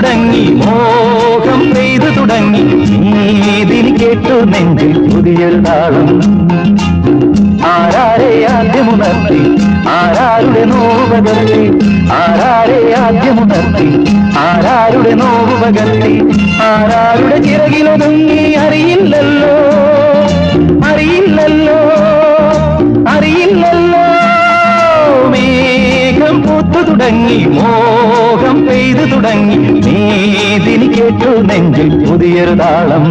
തുടങ്ങി മോഹം പെയ്തു തുടങ്ങി നീതിനി കേട്ടു നെഞ്ചിൽ പുതിയൊരു താളം ആരാരെ ആദ്യമുണർത്തി ആരാരുടെ നോവ് പകർത്തി ആരാരെ ആദ്യമുണർത്തി ആരാരുടെ നോവ് പകർത്തി ആരാരുടെ ചിറകിലൊതുങ്ങി അറിയില്ലല്ലോ അറിയില്ലല്ലോ അറിയില്ലല്ലോ മേഘം പൂത്തു തുടങ്ങി മോഹം പെയ്തു തുടങ്ങി നീതിനി കേട്ടു നെഞ്ചിൽ പുതിയൊരു താളം